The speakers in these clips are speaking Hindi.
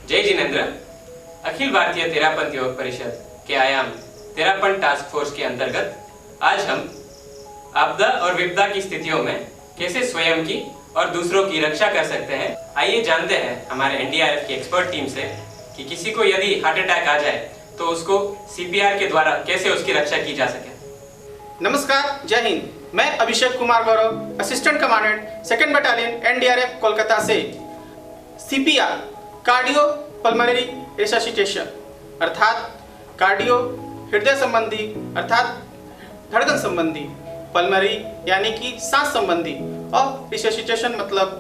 जय जिनेंद्र। अखिल भारतीय तेरापंथ योग परिषद के आयाम तेरापन टास्क फोर्स के अंतर्गत आज हम आपदा और विपदा की स्थितियों में कैसे स्वयं की और दूसरों की रक्षा कर सकते हैं, आइए जानते हैं हमारे एनडीआरएफ की एक्सपर्ट टीम से कि किसी को यदि हार्ट अटैक आ जाए तो उसको सीपीआर के द्वारा कैसे उसकी रक्षा की जा सके। नमस्कार, जय हिंद। मैं Abhishek Kumar Gaurav, assistant commandant 2nd battalion NDRF Kolkata से सीपीआर कार्डियो पल्मोनरी रिससिटेशन अर्थात कार्डियो हृदय संबंधी अर्थात धड़कन संबंधी, पल्मोनरी यानी कि सांस संबंधी और रिससिटेशन मतलब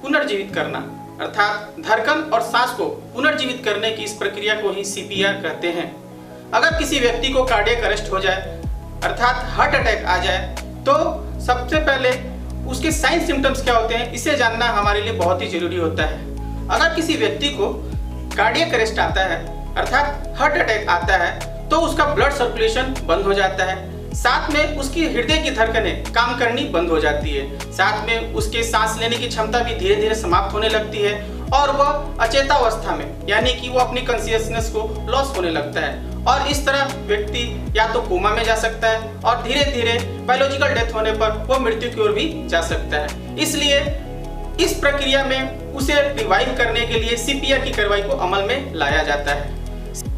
पुनर्जीवित करना अर्थात धड़कन और सांस को पुनर्जीवित करने की इस प्रक्रिया को ही सीपीआर कहते हैं। अगर किसी व्यक्ति को कार्डियक अरेस्ट हो जाए अर्थात हार्ट अटैक आ जाए तो सबसे पहले उसके साइन सिम्टम्स क्या होते हैं इसे जानना हमारे लिए बहुत ही जरूरी होता है। अगर किसी व्यक्ति को कार्डियक अरेस्ट आता है अर्थात हार्ट अटैक आता है तो उसका ब्लड सर्कुलेशन बंद हो जाता है, साथ में उसकी हृदय की धड़कनें काम करनी बंद हो जाती है, साथ में उसके सांस लेने की क्षमता भी धीरे धीरे समाप्त होने लगती है और वह अचेतावस्था में यानी कि वो अपनी कॉन्शियसनेस को लॉस होने लगता है और इस तरह व्यक्ति या तो कोमा में जा सकता है और धीरे धीरे बायोलॉजिकल डेथ होने पर वो मृत्यु की ओर भी जा सकता है। इसलिए इस प्रक्रिया में उसे रिवाइव करने के लिए सीपीआर की कार्रवाई को अमल में लाया जाता है।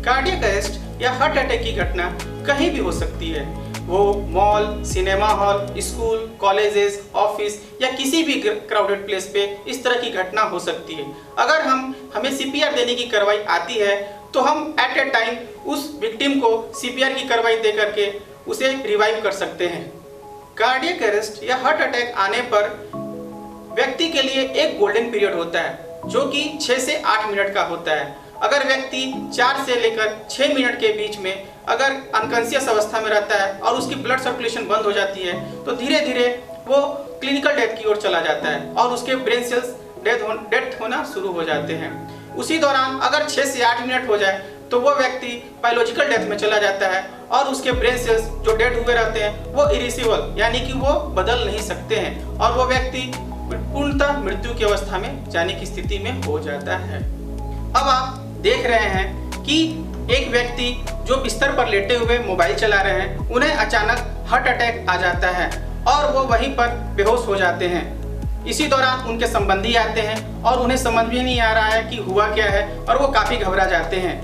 कार्डियक अरेस्ट या हार्ट अटैक की घटना कहीं भी हो सकती है, वो mall, cinema hall, school, colleges, office या किसी भी क्राउडेड प्लेस पे इस तरह की घटना हो सकती है। अगर हमें सीपीआर देने की कार्रवाई आती है तो हम एट ए टाइम उस विक्टिम को सीपीआर की कार्रवाई दे करके उसे रिवाइव कर सकते हैं। कार्डियक अरेस्ट या हार्ट अटैक आने पर व्यक्ति के लिए एक गोल्डन पीरियड होता है जो कि 6 से 8 मिनट का होता है। अगर व्यक्ति 4 से लेकर 6 मिनट के बीच में अगर अनकॉन्शियस अवस्था में रहता है और उसकी ब्लड सर्कुलेशन बंद हो जाती है तो धीरे धीरे वो क्लिनिकल डेथ की ओर चला जाता है और उसके ब्रेन सेल्स डेथ होना शुरू हो जाते हैं। उसी दौरान अगर 6 से 8 मिनट हो जाए तो वो व्यक्ति बायोलॉजिकल डेथ में चला जाता है और उसके ब्रेन सेल्स जो डेड हुए रहते हैं वो इरिसिबल यानी कि वो बदल नहीं सकते हैं और वो व्यक्ति पूर्णतः मृत्यु की अवस्था में जाने की स्थिति में हो जाता है। अब आप देख रहे हैं कि एक व्यक्ति जो बिस्तर पर लेटे हुए मोबाइल चला रहे हैं, उन्हें अचानक हार्ट अटैक आ जाता है और वो वहीं पर बेहोश हो जाते हैं। इसी दौरान उनके संबंधी आते हैं और उन्हें समझ में नहीं आ रहा है कि हुआ क्या है और वो काफ़ी घबरा जाते हैं।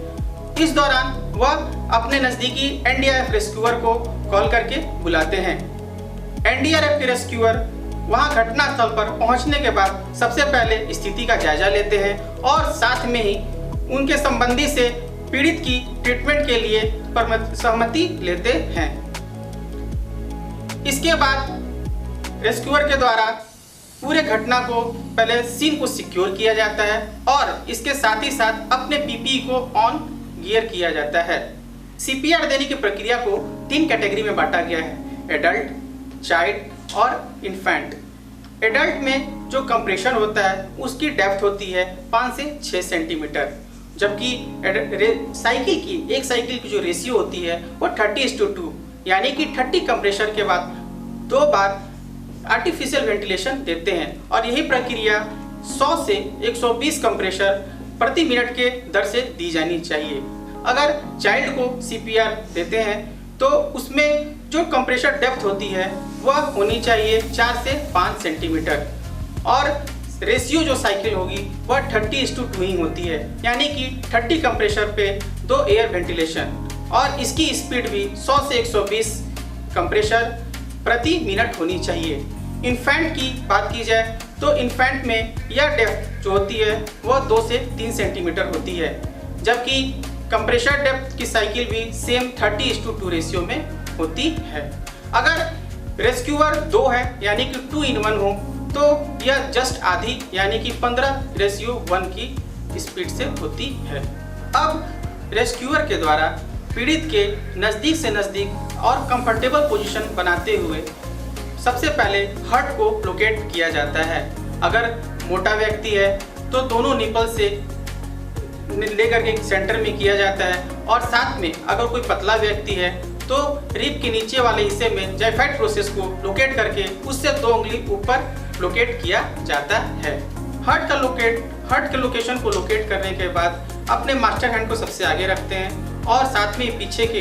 इस दौरान वह अपने नज़दीकी एनडीआरएफ रेस्क्यूअर को कॉल करके बुलाते हैं। एनडीआरएफ के रेस्क्यूअर वहां घटनास्थल पर पहुंचने के बाद सबसे पहले स्थिति का जायजा लेते हैं और साथ में ही उनके संबंधी से पीड़ित की ट्रीटमेंट के लिए सहमति लेते हैं। इसके बाद रेस्क्यूअर के द्वारा पूरे घटना को पहले सीन को सिक्योर किया जाता है और इसके साथ ही साथ अपने पीपीई को ऑन गियर किया जाता है। सीपीआर देने की प्रक्रिया को 3 कैटेगरी में बांटा गया है, एडल्ट, चाइल्ड और इन्फेंट। एडल्ट में जो कंप्रेशन होता है उसकी डेप्थ होती है 5 से 6 सेंटीमीटर, जबकि एक साइकिल की जो रेशियो होती है वो 30:2 यानी कि 30 कंप्रेशर के बाद 2 बार आर्टिफिशियल वेंटिलेशन देते हैं और यही प्रक्रिया 100 से 120 कंप्रेशर प्रति मिनट के दर से दी जानी चाहिए। अगर चाइल्ड को सीपीआर देते हैं तो उसमें जो कंप्रेशर डेप्थ होती है वह होनी चाहिए 4 से 5 सेंटीमीटर और रेशियो जो साइकिल होगी वह 30:2 ही होती है यानी कि 30 कंप्रेशर पे 2 एयर वेंटिलेशन और इसकी स्पीड भी 100 से 120 कंप्रेशर प्रति मिनट होनी चाहिए। इन्फेंट की बात की जाए तो इन्फेंट में यह डेप्थ जो होती है वह 2 से 3 सेंटीमीटर होती है, जबकि कंप्रेशर डेप्थ की साइकिल भी सेम 30:2 रेशियो में होती है। अगर रेस्क्यूअर 2 है यानी कि 2 in 1 हो तो यह जस्ट आधी यानी कि 15:1 की स्पीड से होती है। अब रेस्क्यूअर के द्वारा पीड़ित के नज़दीक से नज़दीक और कंफर्टेबल पोजीशन बनाते हुए सबसे पहले हार्ट को लोकेट किया जाता है। अगर मोटा व्यक्ति है तो दोनों निपल से लेकर के सेंटर में किया जाता है और साथ में अगर कोई पतला व्यक्ति है तो रिब के नीचे वाले हिस्से में जाइफाइड प्रोसेस को लोकेट करके उससे 2 उंगली ऊपर लोकेट किया जाता है। हार्ट के लोकेशन को लोकेट करने के बाद अपने मास्टर हैंड को सबसे आगे रखते हैं और साथ में पीछे के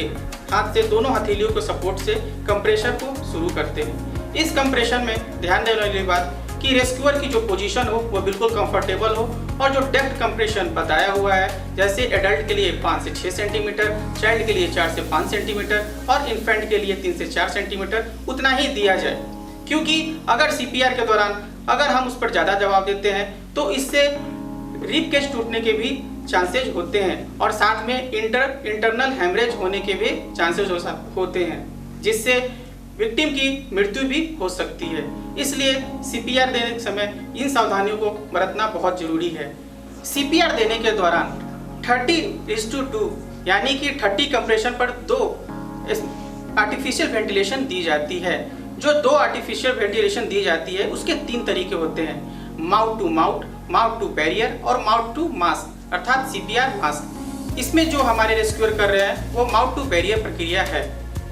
हाथ से दोनों हथेलियों के सपोर्ट से कंप्रेशर को शुरू करते हैं। इस कंप्रेशन में ध्यान देने वाली बात कि रेस्क्यूअर की जो पोजीशन हो वो बिल्कुल कंफर्टेबल हो और जो डेप्थ कंप्रेशन बताया हुआ है, जैसे एडल्ट के लिए 5 से 6 सेंटीमीटर, चाइल्ड के लिए 4 से 5 सेंटीमीटर और इन्फेंट के लिए 3 से 4 सेंटीमीटर उतना ही दिया जाए। क्योंकि अगर सीपीआर के दौरान अगर हम उस पर ज़्यादा दबाव देते हैं तो इससे रिब केज टूटने के भी चांसेस होते हैं और साथ में इंटरनल हेमरेज होने के भी चांसेस होते हैं, जिससे विक्टिम की मृत्यु भी हो सकती है। इसलिए सीपीआर देने के समय इन सावधानियों को बरतना बहुत जरूरी है। सीपीआर देने के दौरान 30:2 यानी कि 30 कंप्रेशन पर 2 आर्टिफिशियल वेंटिलेशन दी जाती है। जो 2 आर्टिफिशियल वेंटिलेशन दी जाती है उसके 3 तरीके होते हैं, mouth to mouth, mouth to barrier और माउथ टू मास्क अर्थात सीपीआर मास्क। इसमें जो हमारे रेस्क्यूअर कर रहे हैं वो माउथ टू बैरियर प्रक्रिया है।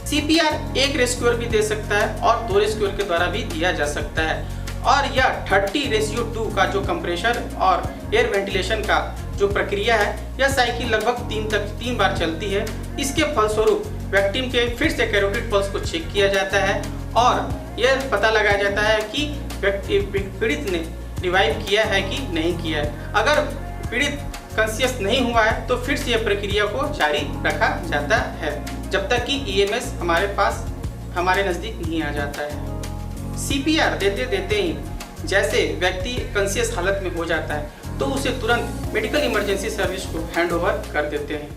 सीपीआर एक रेस्क्यूअर भी दे सकता है और 2 रेस्क्यूअर के द्वारा भी दिया जा सकता है। और यह 30:2 का जो कंप्रेशर और एयर वेंटिलेशन का जो प्रक्रिया है, यह साइकिल लगभग 3 बार चलती है। इसके फलस्वरूप विक्टिम के फिर से कैरोटिड पल्स को चेक किया जाता है और यह पता लगाया जाता है कि पीड़ित ने रिवाइव किया है कि नहीं किया है। अगर पीड़ित कॉन्शियस नहीं हुआ है तो फिर से यह प्रक्रिया को जारी रखा जाता है जब तक कि ईएमएस हमारे नज़दीक नहीं आ जाता है। सीपीआर देते देते ही जैसे व्यक्ति कॉन्शियस हालत में हो जाता है तो उसे तुरंत मेडिकल इमरजेंसी सर्विस को हैंड ओवर कर देते हैं।